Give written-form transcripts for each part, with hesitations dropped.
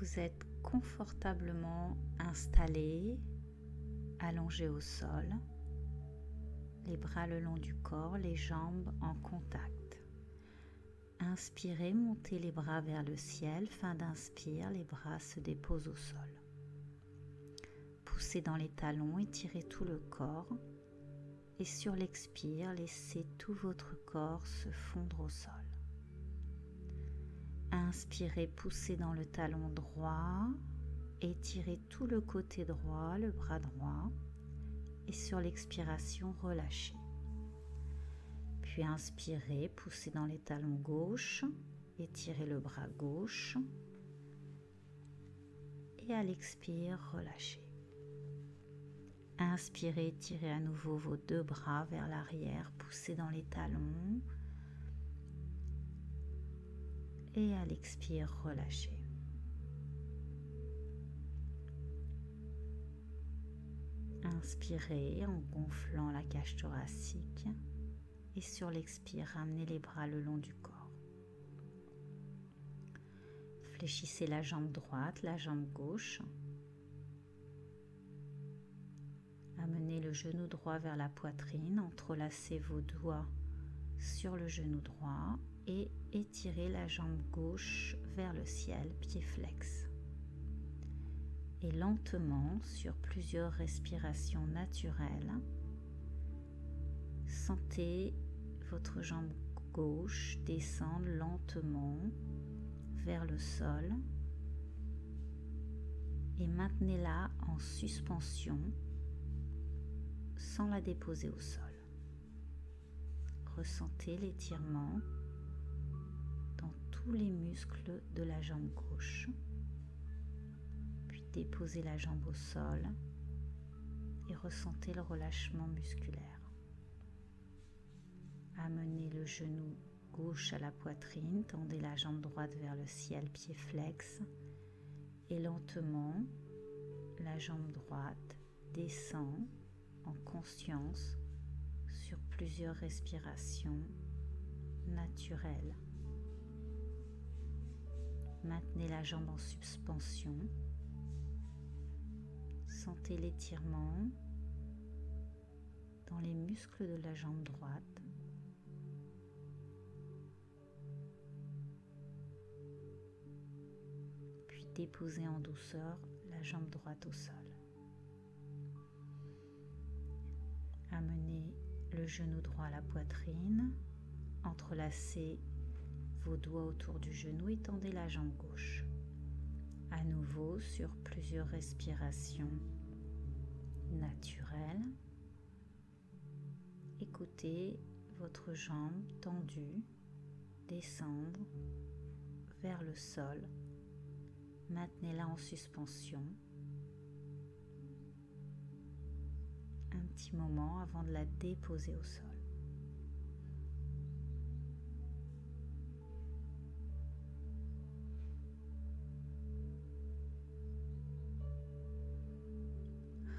Vous êtes confortablement installé, allongé au sol, les bras le long du corps, les jambes en contact. Inspirez, montez les bras vers le ciel. Fin d'inspire, les bras se déposent au sol. Poussez dans les talons, étirez tout le corps. Et sur l'expire, laissez tout votre corps se fondre au sol. Inspirez, poussez dans le talon droit, étirez tout le côté droit, le bras droit, et sur l'expiration, relâchez. Puis inspirez, poussez dans les talons gauche, étirez le bras gauche, et à l'expire, relâchez. Inspirez, étirez à nouveau vos deux bras vers l'arrière, poussez dans les talons, et à l'expire, relâchez. Inspirez en gonflant la cage thoracique et sur l'expire, ramenez les bras le long du corps. Fléchissez la jambe droite, la jambe gauche. Amenez le genou droit vers la poitrine, entrelacez vos doigts sur le genou droit et étirez la jambe gauche vers le ciel, pied flex. Et lentement, sur plusieurs respirations naturelles, sentez votre jambe gauche descendre lentement vers le sol et maintenez-la en suspension sans la déposer au sol. Ressentez l'étirement dans tous les muscles de la jambe gauche. Puis déposez la jambe au sol et ressentez le relâchement musculaire. Amenez le genou gauche à la poitrine, tendez la jambe droite vers le ciel, pied flex, et lentement, la jambe droite descend en conscience sur plusieurs respirations naturelles. Maintenez la jambe en suspension. Sentez l'étirement dans les muscles de la jambe droite. Puis déposez en douceur la jambe droite au sol. Amenez le genou droit à la poitrine, entrelacez vos doigts autour du genou et tendez la jambe gauche. À nouveau, sur plusieurs respirations naturelles, écoutez votre jambe tendue descendre vers le sol. Maintenez-la en suspension un petit moment avant de la déposer au sol.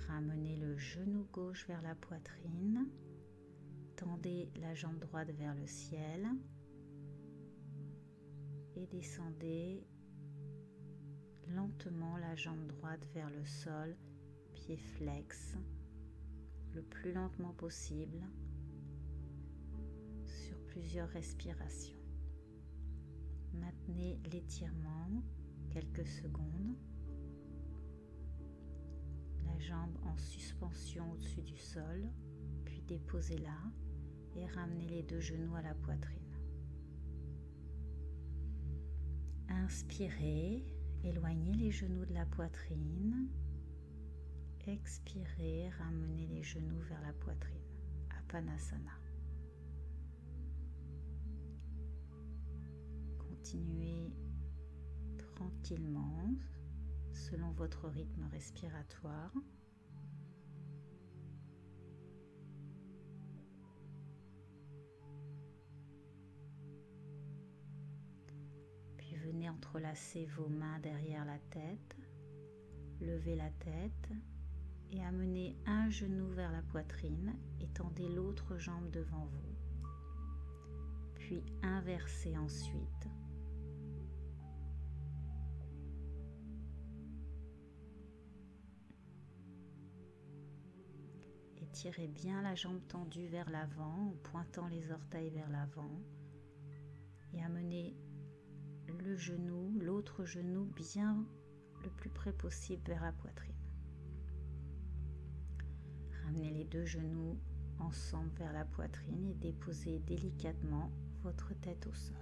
Ramenez le genou gauche vers la poitrine, tendez la jambe droite vers le ciel et descendez lentement la jambe droite vers le sol, pied flex, le plus lentement possible sur plusieurs respirations. Maintenez l'étirement quelques secondes. La jambe en suspension au-dessus du sol, puis déposez-la et ramenez les deux genoux à la poitrine. Inspirez, éloignez les genoux de la poitrine. Expirez, ramenez les genoux vers la poitrine. Apanasana. Continuez tranquillement selon votre rythme respiratoire. Puis venez entrelacer vos mains derrière la tête, levez la tête et amenez un genou vers la poitrine et tendez l'autre jambe devant vous. Puis inversez ensuite. Étirez bien la jambe tendue vers l'avant en pointant les orteils vers l'avant et amenez le genou, l'autre genou bien le plus près possible vers la poitrine. Ramenez les deux genoux ensemble vers la poitrine et déposez délicatement votre tête au sol.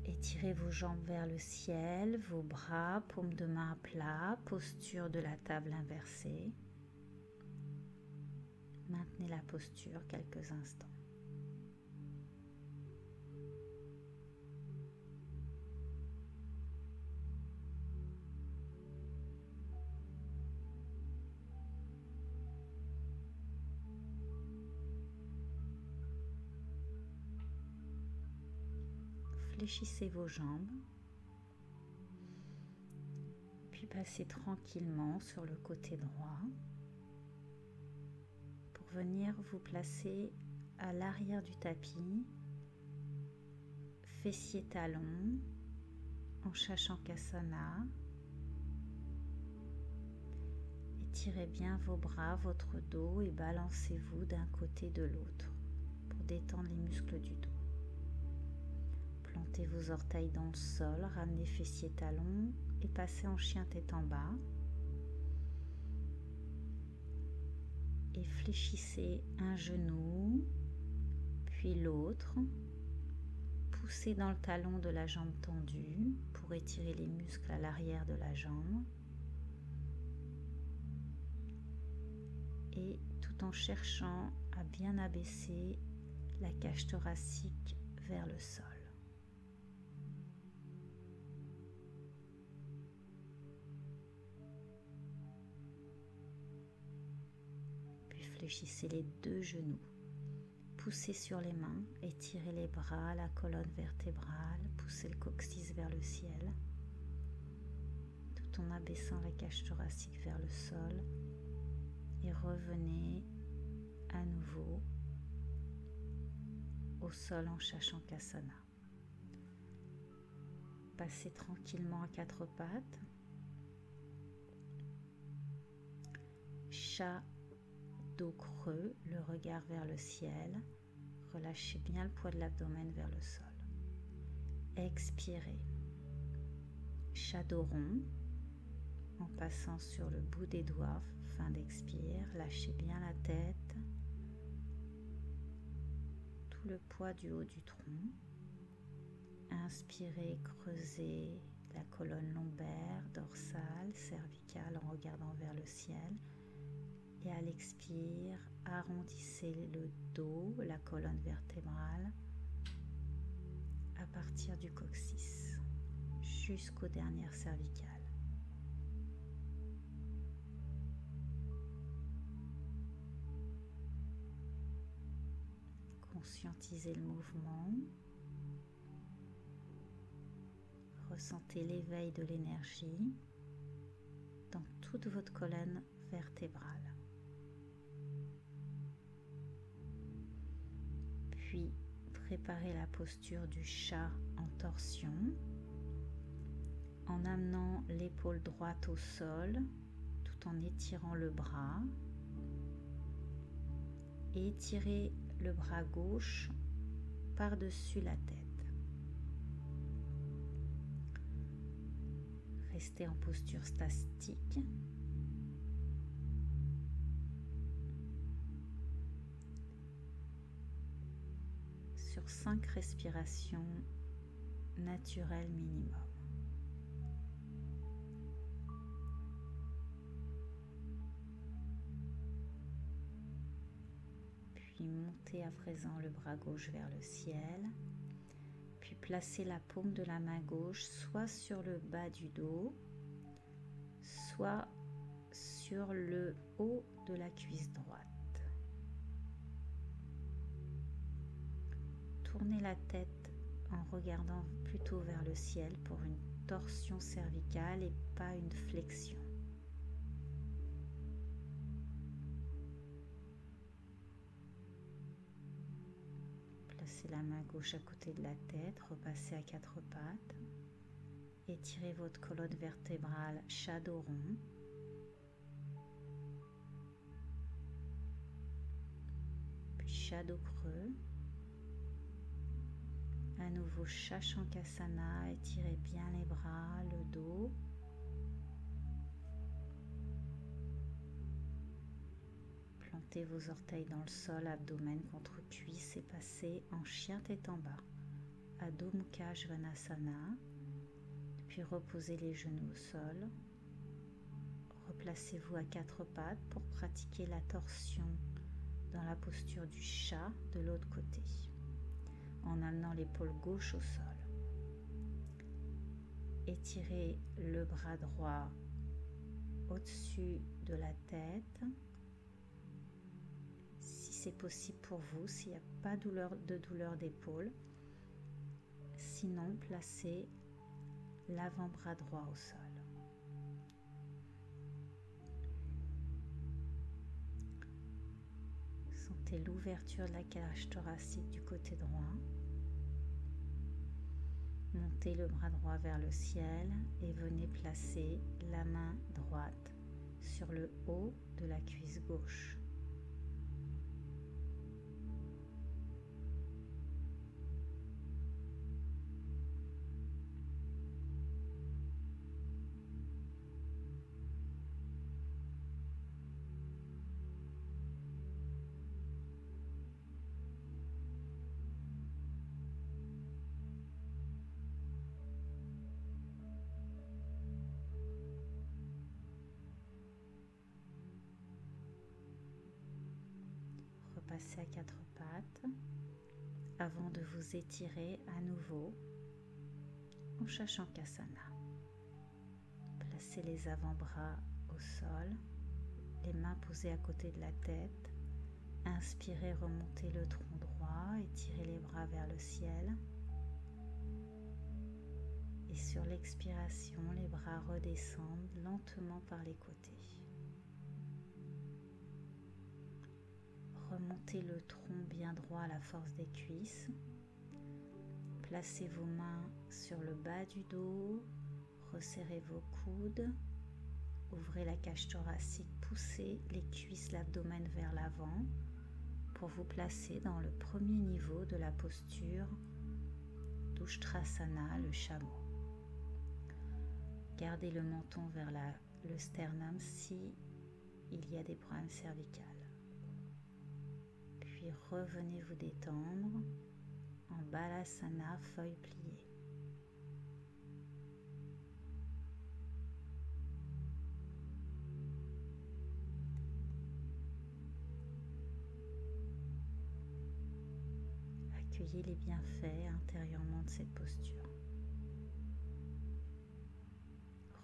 Étirez vos jambes vers le ciel, vos bras, paumes de main à plat, posture de la table inversée. Maintenez la posture quelques instants. Fléchissez vos jambes, puis passez tranquillement sur le côté droit pour venir vous placer à l'arrière du tapis, fessiers talons, en Shashankasana. Étirez bien vos bras, votre dos et balancez-vous d'un côté de l'autre pour détendre les muscles du dos. Plantez vos orteils dans le sol, ramenez fessiers talons et passez en chien tête en bas. Et fléchissez un genou, puis l'autre. Poussez dans le talon de la jambe tendue pour étirer les muscles à l'arrière de la jambe. Et tout en cherchant à bien abaisser la cage thoracique vers le sol. Fléchissez les deux genoux, poussez sur les mains, étirez les bras, la colonne vertébrale, poussez le coccyx vers le ciel, tout en abaissant la cage thoracique vers le sol et revenez à nouveau au sol en Shashankasana. Passez tranquillement à quatre pattes, chat dos creux, le regard vers le ciel. Relâchez bien le poids de l'abdomen vers le sol. Expirez. Chat dos rond, en passant sur le bout des doigts, fin d'expire. Lâchez bien la tête, tout le poids du haut du tronc. Inspirez, creusez la colonne lombaire, dorsale, cervicale en regardant vers le ciel. Et à l'expire, arrondissez le dos, la colonne vertébrale, à partir du coccyx jusqu'aux dernières cervicales. Conscientisez le mouvement. Ressentez l'éveil de l'énergie dans toute votre colonne vertébrale. Puis, préparez la posture du chat en torsion en amenant l'épaule droite au sol tout en étirant le bras. Et étirez le bras gauche par-dessus la tête. Restez en posture statique. Sur 5 respirations naturelles minimum. Puis montez à présent le bras gauche vers le ciel. Puis placez la paume de la main gauche soit sur le bas du dos, soit sur le haut de la cuisse droite. Tournez la tête en regardant plutôt vers le ciel pour une torsion cervicale et pas une flexion. Placez la main gauche à côté de la tête, repassez à quatre pattes. Étirez votre colonne vertébrale, chat dos rond. Jado creux. À nouveau, Shashankasana, étirez bien les bras, le dos. Plantez vos orteils dans le sol, abdomen contre cuisse et passez en chien tête en bas. Adho Mukha Svanasana. Puis reposez les genoux au sol. Replacez-vous à quatre pattes pour pratiquer la torsion dans la posture du chat de l'autre côté, en amenant l'épaule gauche au sol. Étirez le bras droit au-dessus de la tête. Si c'est possible pour vous, s'il n'y a pas de douleur d'épaule. Sinon, placez l'avant-bras droit au sol. Sentez l'ouverture de la cage thoracique du côté droit. Montez le bras droit vers le ciel et venez placer la main droite sur le haut de la cuisse gauche. Repassez à quatre pattes avant de vous étirer à nouveau en Shashankasana. Placez les avant-bras au sol, les mains posées à côté de la tête. Inspirez, remontez le tronc droit, étirez les bras vers le ciel. Et sur l'expiration, les bras redescendent lentement par les côtés. Remontez le tronc bien droit à la force des cuisses. Placez vos mains sur le bas du dos. Resserrez vos coudes. Ouvrez la cage thoracique. Poussez les cuisses, l'abdomen vers l'avant pour vous placer dans le premier niveau de la posture d'Ushtrasana, le chameau. Gardez le menton vers le sternum si il y a des problèmes cervicales. Puis revenez vous détendre en Balasana, feuille pliée. Accueillez les bienfaits intérieurement de cette posture.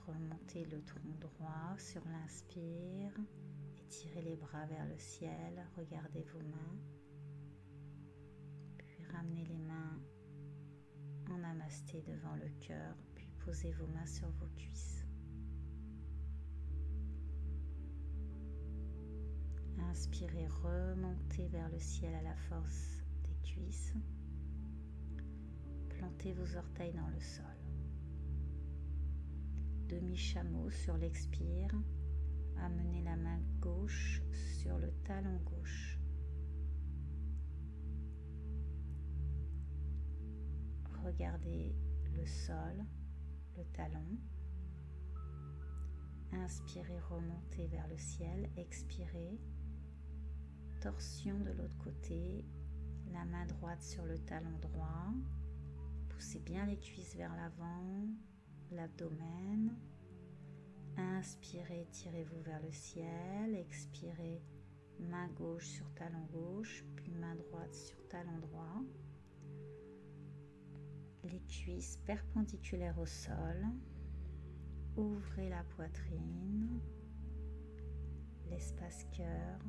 Remontez le tronc droit sur l'inspire. Étirez les bras vers le ciel, regardez vos mains, puis ramenez les mains en namasté devant le cœur, puis posez vos mains sur vos cuisses. Inspirez, remontez vers le ciel à la force des cuisses. Plantez vos orteils dans le sol. Demi-chameau sur l'expire. Amenez la main gauche sur le talon gauche. Regardez le sol, le talon. Inspirez, remontez vers le ciel. Expirez. Torsion de l'autre côté. La main droite sur le talon droit. Poussez bien les cuisses vers l'avant, l'abdomen. Inspirez, tirez-vous vers le ciel. Expirez, main gauche sur talon gauche, puis main droite sur talon droit. Les cuisses perpendiculaires au sol. Ouvrez la poitrine, l'espace cœur.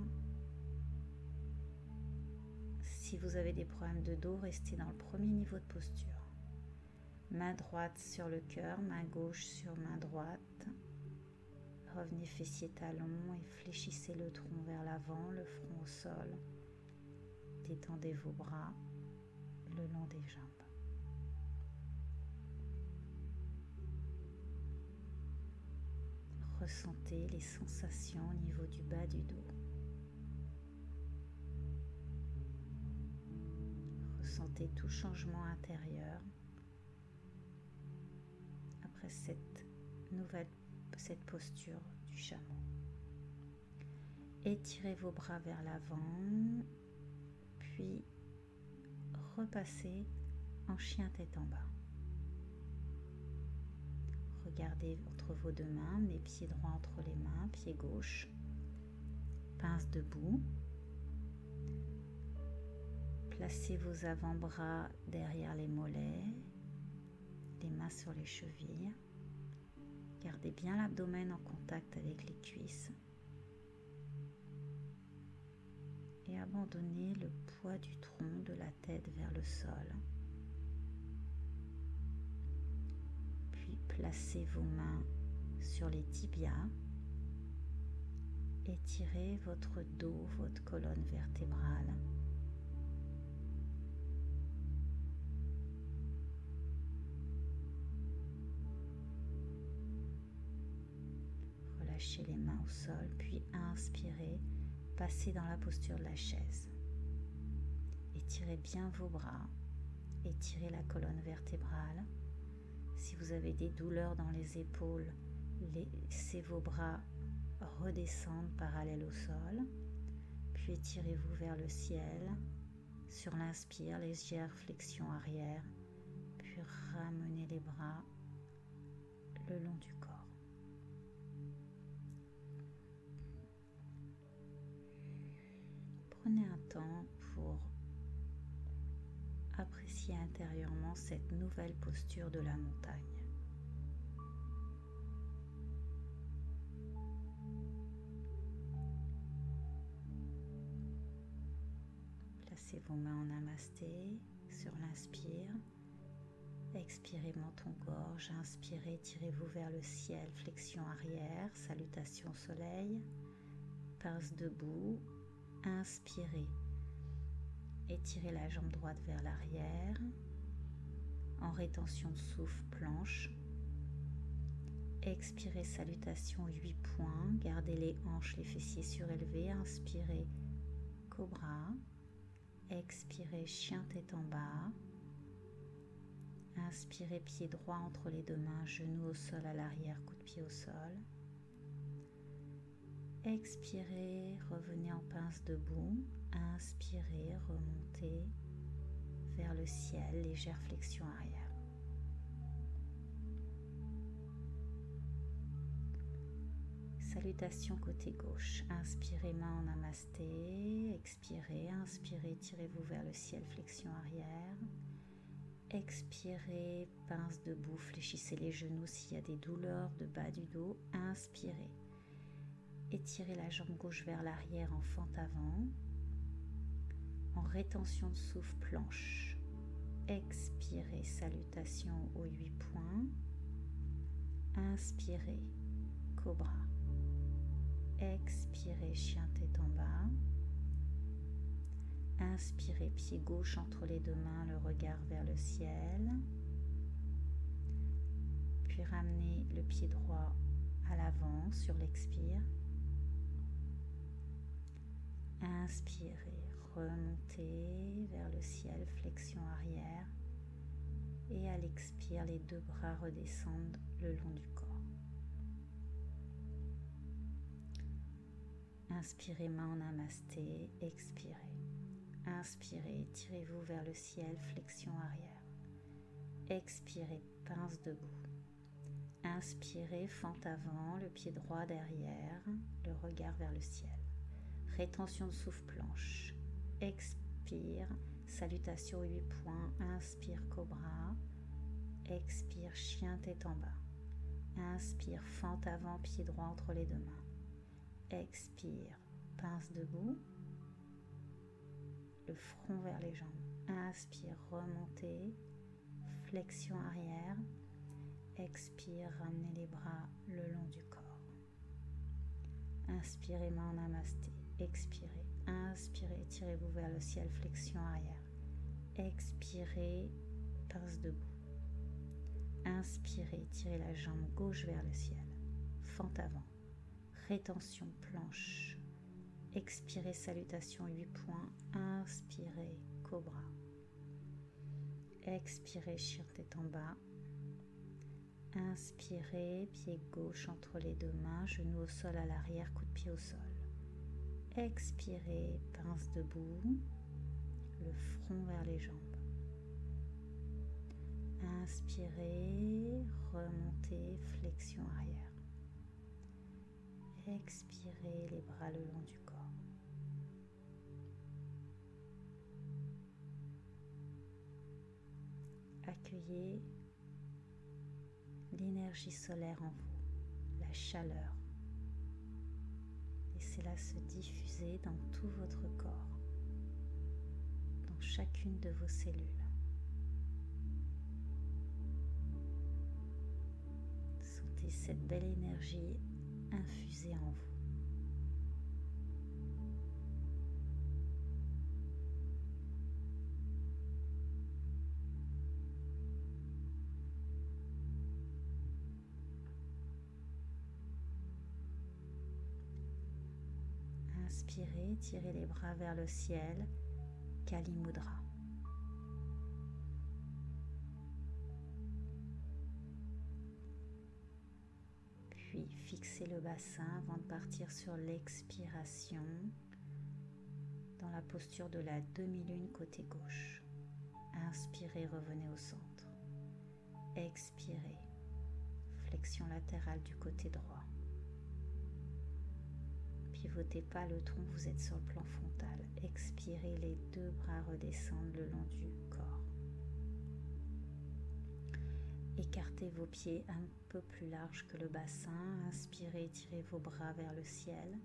Si vous avez des problèmes de dos, restez dans le premier niveau de posture. Main droite sur le cœur, main gauche sur main droite. Revenez fessiers talons et fléchissez le tronc vers l'avant, le front au sol. Détendez vos bras le long des jambes. Ressentez les sensations au niveau du bas du dos. ressentez tout changement intérieur après cette posture du chameau. Étirez vos bras vers l'avant, puis repassez en chien tête en bas. Regardez entre vos deux mains, mes pieds droits entre les mains, pied gauche, pince debout. Placez vos avant-bras derrière les mollets, les mains sur les chevilles. Gardez bien l'abdomen en contact avec les cuisses. Et abandonnez le poids du tronc de la tête vers le sol. Puis placez vos mains sur les tibias. Étirez votre dos, votre colonne vertébrale. Relâchez les mains au sol, puis inspirez. Passez dans la posture de la chaise. Étirez bien vos bras. Étirez la colonne vertébrale. Si vous avez des douleurs dans les épaules, laissez vos bras redescendre parallèles au sol. Puis étirez-vous vers le ciel. Sur l'inspire, légère flexion arrière. Puis ramenez les bras le long du corps. Prenez un temps pour apprécier intérieurement cette nouvelle posture de la montagne. Placez vos mains en namasté sur l'inspire. Expirez menton-gorge. Inspirez, tirez-vous vers le ciel, flexion arrière, salutation soleil. Pince debout. Inspirez, étirez la jambe droite vers l'arrière, en rétention de souffle, planche. Expirez, salutation, 8 points, gardez les hanches, les fessiers surélevés, inspirez, cobra, expirez, chien tête en bas, inspirez, pied droit entre les deux mains, genou au sol à l'arrière, coup de pied au sol. Expirez, revenez en pince debout. Inspirez, remontez vers le ciel, légère flexion arrière. Salutation côté gauche. Inspirez, main en namasté. Expirez, inspirez, tirez-vous vers le ciel, flexion arrière. Expirez, pince debout, fléchissez les genoux s'il y a des douleurs de bas du dos. Inspirez. Étirez la jambe gauche vers l'arrière en fente avant. En rétention de souffle, planche. Expirez, salutation aux 8 points. Inspirez, cobra. Expirez, chien tête en bas. Inspirez, pied gauche entre les deux mains, le regard vers le ciel. Puis ramenez le pied droit à l'avant sur l'expire. Inspirez, remontez vers le ciel, flexion arrière. Et à l'expire, les deux bras redescendent le long du corps. Inspirez, main en namasté, expirez. Inspirez, tirez-vous vers le ciel, flexion arrière. Expirez, pince debout. Inspirez, fente avant, le pied droit derrière, le regard vers le ciel. Rétention de souffle, planche. Expire, salutation 8 points. Inspire, cobra. Expire, chien tête en bas. Inspire, fente avant, pied droit entre les deux mains. Expire, pince debout. Le front vers les jambes. Inspire, remontez. Flexion arrière. Expire, ramenez les bras le long du corps. Inspirez, main en namasté. Expirez, inspirez, tirez-vous vers le ciel, flexion arrière. Expirez, pince debout. Inspirez, tirez la jambe gauche vers le ciel. Fente avant. Rétention, planche. Expirez, salutation 8 points. Inspirez, cobra. Expirez, chien tête en bas. Inspirez, pied gauche entre les deux mains, genou au sol à l'arrière, coup de pied au sol. Expirez, pince debout, le front vers les jambes. Inspirez, remontez, flexion arrière. Expirez, les bras le long du corps. Accueillez l'énergie solaire en vous, la chaleur. Laissez-la se diffuser dans tout votre corps, dans chacune de vos cellules. Sentez cette belle énergie infusée en vous. Inspirez, tirez les bras vers le ciel, Kali Mudra. Puis fixez le bassin avant de partir sur l'expiration dans la posture de la demi-lune côté gauche. Inspirez, revenez au centre. Expirez, flexion latérale du côté droit. Pivotez pas le tronc, vous êtes sur le plan frontal. Expirez, les deux bras redescendent le long du corps. Écartez vos pieds un peu plus large que le bassin. Inspirez, tirez vos bras vers le ciel.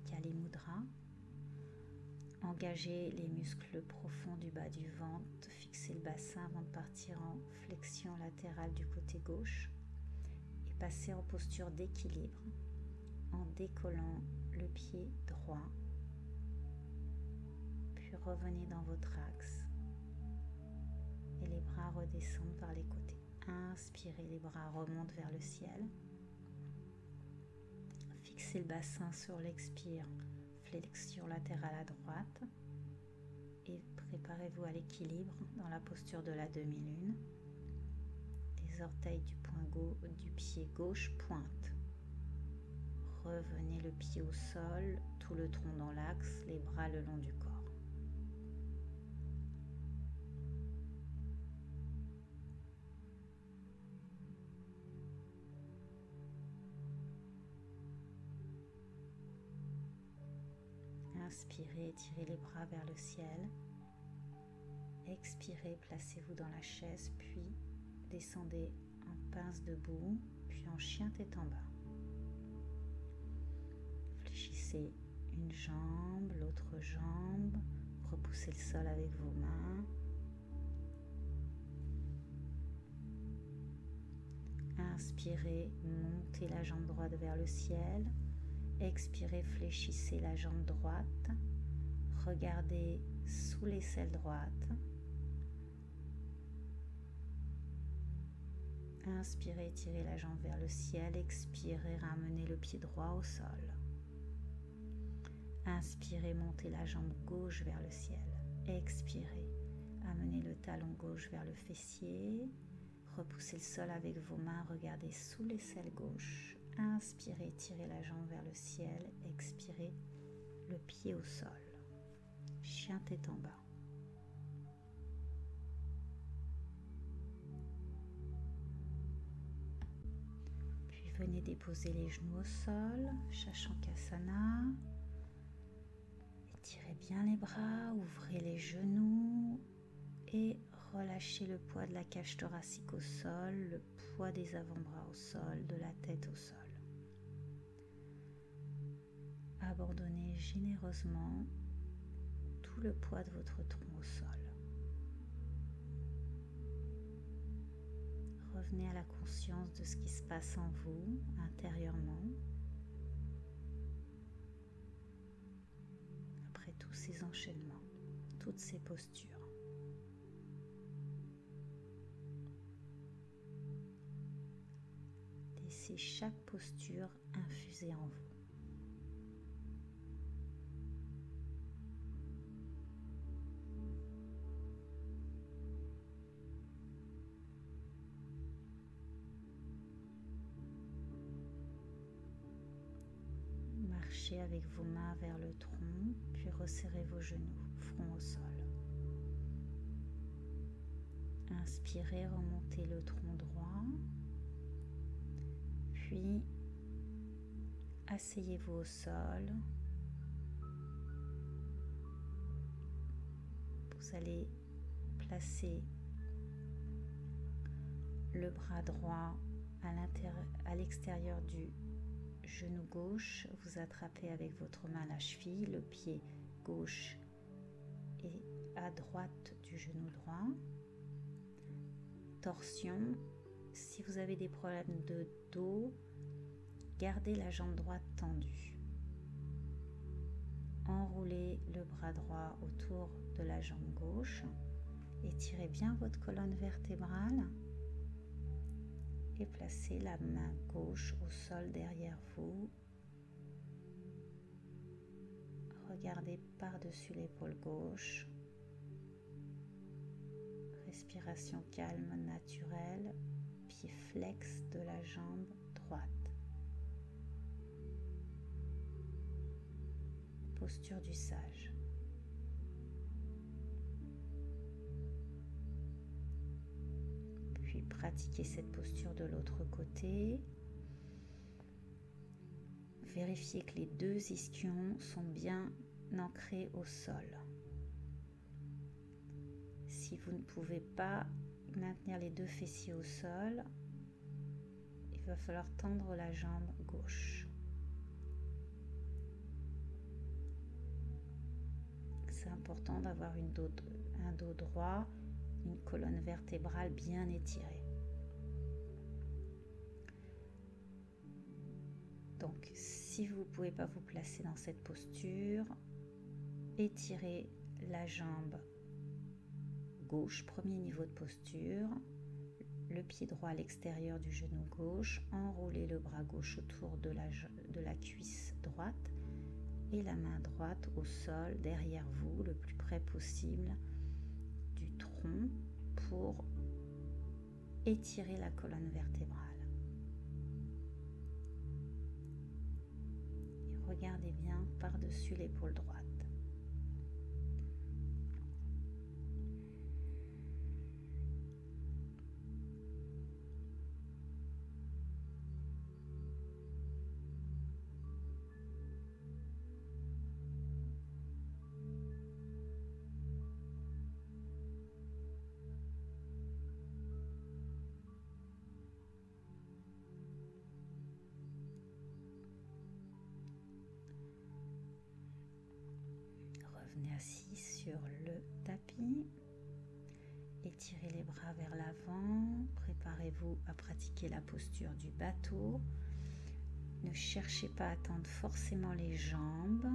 Kali Mudra. Engagez les muscles profonds du bas du ventre. Fixez le bassin avant de partir en flexion latérale du côté gauche. Et passez en posture d'équilibre en décollant le pied droit. Puis revenez dans votre axe. Et les bras redescendent par les côtés. Inspirez, les bras remontent vers le ciel. Fixez le bassin sur l'expire, flexion latérale à droite. Et préparez-vous à l'équilibre dans la posture de la demi-lune. Les orteils du pied gauche pointent. Revenez le pied au sol, tout le tronc dans l'axe, les bras le long du corps. Inspirez, tirez les bras vers le ciel. Expirez, placez-vous dans la chaise, puis descendez en pince debout, puis en chien tête en bas. Fléchissez une jambe, l'autre jambe, repoussez le sol avec vos mains. Inspirez, montez la jambe droite vers le ciel. Expirez, fléchissez la jambe droite. Regardez sous l'aisselle droite. Inspirez, tirez la jambe vers le ciel. Expirez, ramenez le pied droit au sol. Inspirez, montez la jambe gauche vers le ciel. Expirez, amenez le talon gauche vers le fessier. Repoussez le sol avec vos mains, regardez sous l'aisselle gauche. Inspirez, tirez la jambe vers le ciel. Expirez, le pied au sol. Chien tête en bas. Puis venez déposer les genoux au sol, Shashankasana. Étirez bien les bras, ouvrez les genoux et relâchez le poids de la cage thoracique au sol, le poids des avant-bras au sol, de la tête au sol. Abandonnez généreusement tout le poids de votre tronc au sol. Revenez à la conscience de ce qui se passe en vous, intérieurement. Après tous ces enchaînements, toutes ces postures. Laissez chaque posture infuser en vous. marchez avec vos mains vers le tronc, puis resserrez vos genoux, front au sol. Inspirez, remontez le tronc droit, puis asseyez-vous au sol. Vous allez placer le bras droit à l'extérieur du genou gauche. Vous attrapez avec votre main la cheville, le pied gauche est à droite du genou droit. Torsion, si vous avez des problèmes de dos, gardez la jambe droite tendue. Enroulez le bras droit autour de la jambe gauche. Étirez bien votre colonne vertébrale et placez la main gauche au sol derrière vous. Regardez par-dessus l'épaule gauche. Respiration calme, naturelle, pied flex de la jambe droite. Posture du sage. Puis pratiquez cette posture de l'autre côté. Vérifiez que les deux ischions sont bien ancrés au sol. Si vous ne pouvez pas maintenir les deux fessiers au sol, il va falloir tendre la jambe gauche. C'est important d'avoir un dos droit, une colonne vertébrale bien étirée. Donc, si vous ne pouvez pas vous placer dans cette posture, étirez la jambe gauche, premier niveau de posture, le pied droit à l'extérieur du genou gauche, enroulez le bras gauche autour de la cuisse droite et la main droite au sol derrière vous, le plus près possible du tronc pour étirer la colonne vertébrale. Et regardez bien par-dessus l'épaule droite. Revenez assis sur le tapis. Étirez les bras vers l'avant. Préparez-vous à pratiquer la posture du bateau. Ne cherchez pas à tendre forcément les jambes.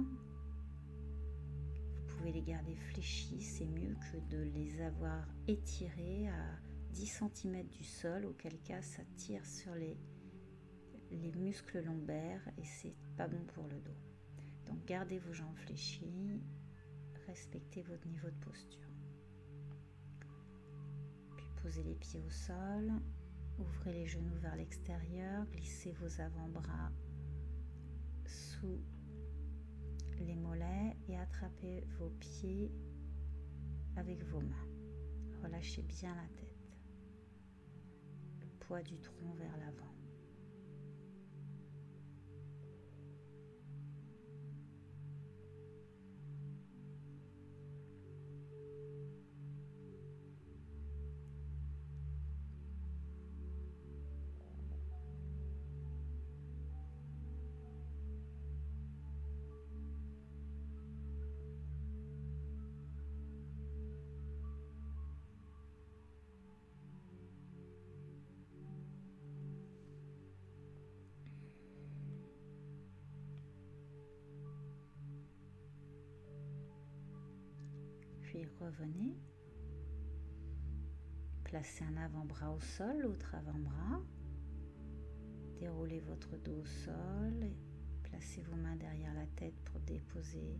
Vous pouvez les garder fléchies. C'est mieux que de les avoir étirées à 10 cm du sol, auquel cas ça tire sur les muscles lombaires et c'est pas bon pour le dos. Donc gardez vos jambes fléchies. Respectez votre niveau de posture. Puis posez les pieds au sol, ouvrez les genoux vers l'extérieur, glissez vos avant-bras sous les mollets et attrapez vos pieds avec vos mains. Relâchez bien la tête, le poids du tronc vers l'avant. Puis revenez, placez un avant-bras au sol, l'autre avant-bras, déroulez votre dos au sol, placez vos mains derrière la tête pour déposer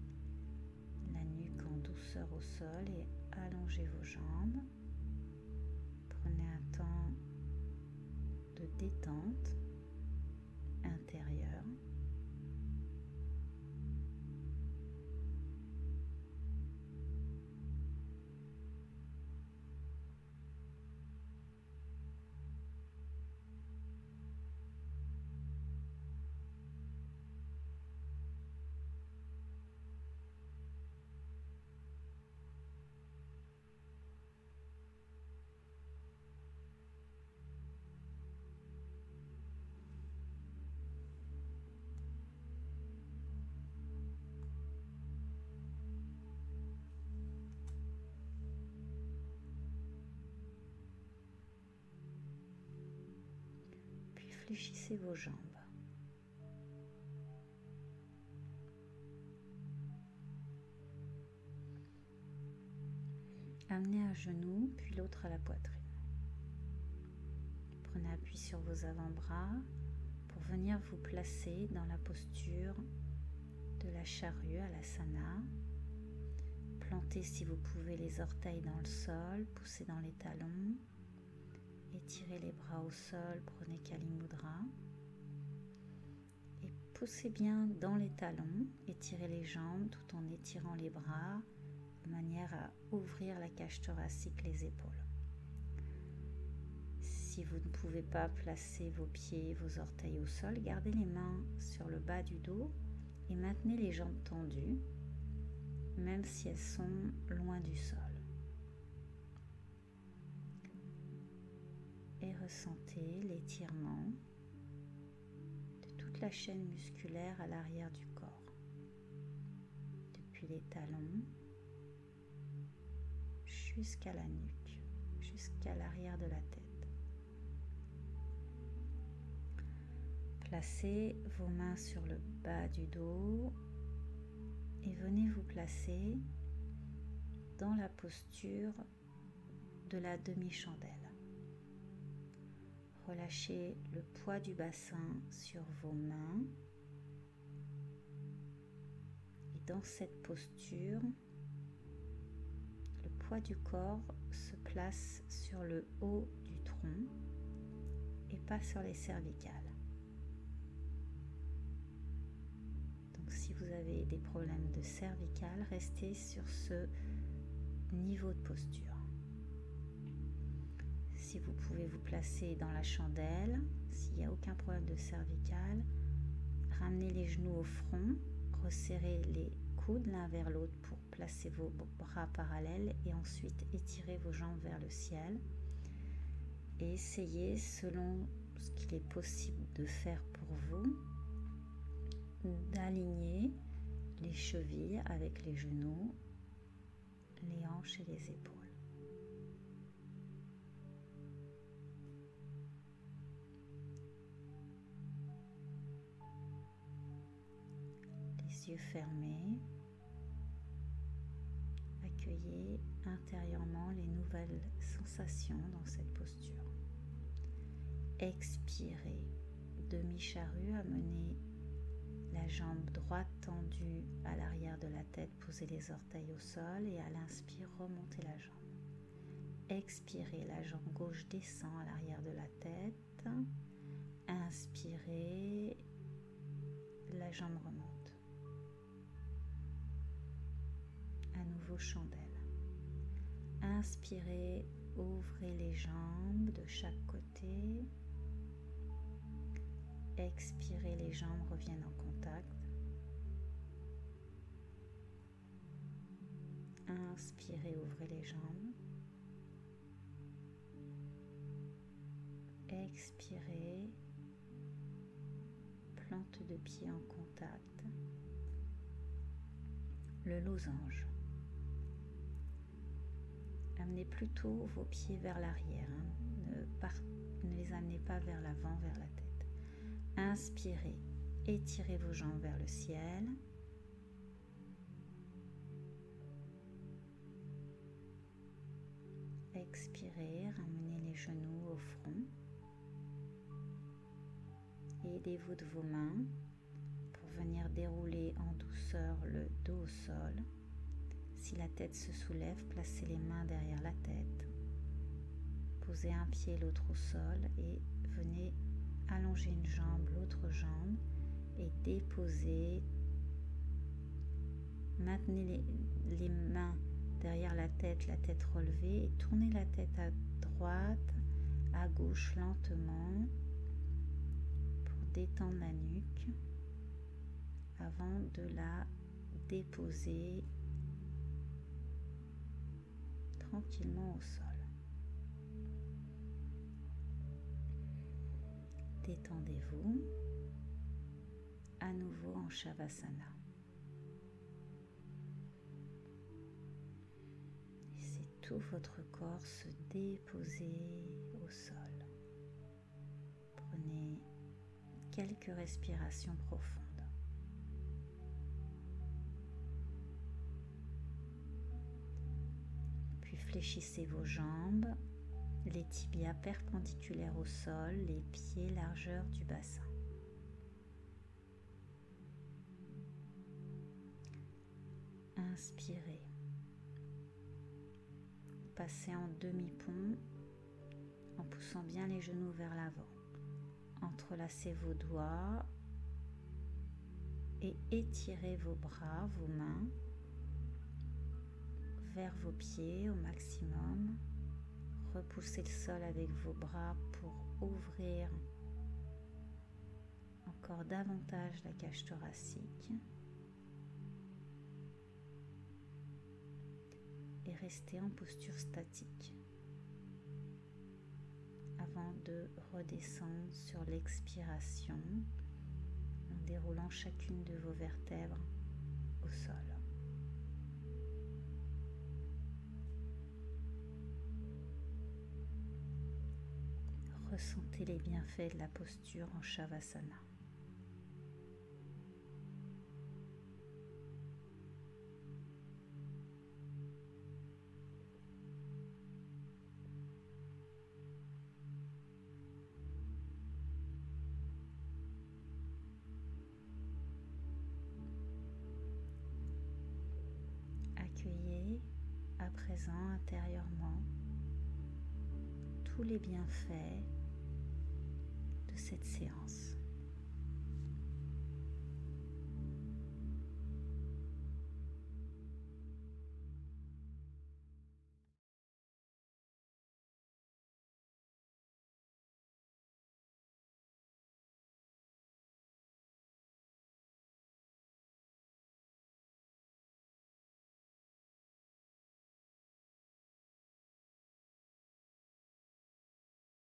la nuque en douceur au sol et allongez vos jambes. Prenez un temps de détente intérieure. Réfléchissez vos jambes. Amenez un genou, puis l'autre à la poitrine. Prenez appui sur vos avant-bras pour venir vous placer dans la posture de la charrue à l'asana. Plantez si vous pouvez les orteils dans le sol, poussez dans les talons, étirez les bras au sol, prenez Kali Mudra et poussez bien dans les talons, étirez les jambes tout en étirant les bras de manière à ouvrir la cage thoracique, les épaules. Si vous ne pouvez pas placer vos pieds, vos orteils au sol, gardez les mains sur le bas du dos et maintenez les jambes tendues, même si elles sont loin du sol. Et ressentez l'étirement de toute la chaîne musculaire à l'arrière du corps, depuis les talons jusqu'à la nuque, jusqu'à l'arrière de la tête. Placez vos mains sur le bas du dos et venez vous placer dans la posture de la demi-chandelle. Relâchez le poids du bassin sur vos mains et dans cette posture, le poids du corps se place sur le haut du tronc et pas sur les cervicales. Donc si vous avez des problèmes de cervicales, restez sur ce niveau de posture. Si vous pouvez vous placer dans la chandelle, s'il n'y a aucun problème de cervicale, ramenez les genoux au front, resserrez les coudes l'un vers l'autre pour placer vos bras parallèles et ensuite étirez vos jambes vers le ciel. Et essayez, selon ce qu'il est possible de faire pour vous, d'aligner les chevilles avec les genoux, les hanches et les épaules. Les yeux fermés, accueillez intérieurement les nouvelles sensations dans cette posture. Expirez, demi-charrue, amenez la jambe droite tendue à l'arrière de la tête, posez les orteils au sol et à l'inspire, remontez la jambe. Expirez, la jambe gauche descend à l'arrière de la tête. Inspirez, la jambe remonte. À nouveau chandelle. Inspirez, ouvrez les jambes de chaque côté. Expirez, les jambes reviennent en contact. Inspirez, ouvrez les jambes. Expirez, plante de pied en contact. Le losange. Amenez plutôt vos pieds vers l'arrière. Ne les amenez pas vers l'avant, vers la tête. Inspirez, étirez vos jambes vers le ciel. Expirez, ramenez les genoux au front. Aidez-vous de vos mains pour venir dérouler en douceur le dos au sol. Si la tête se soulève, placez les mains derrière la tête. Posez un pied, l'autre au sol et venez allonger une jambe, l'autre jambe et déposez. Maintenez les mains derrière la tête relevée et tournez la tête à droite, à gauche lentement pour détendre la nuque avant de la déposer tranquillement au sol. Détendez-vous à nouveau en Shavasana. Laissez tout votre corps se déposer au sol. Prenez quelques respirations profondes. Puis fléchissez vos jambes, les tibias perpendiculaires au sol, les pieds largeur du bassin. Inspirez. Passez en demi-pont en poussant bien les genoux vers l'avant. Entrelacez vos doigts et étirez vos bras, vos mains vers vos pieds au maximum. Repoussez le sol avec vos bras pour ouvrir encore davantage la cage thoracique. Et restez en posture statique avant de redescendre sur l'expiration en déroulant chacune de vos vertèbres au sol. Ressentez les bienfaits de la posture en Shavasana. Accueillez à présent intérieurement tous les bienfaits de cette séance.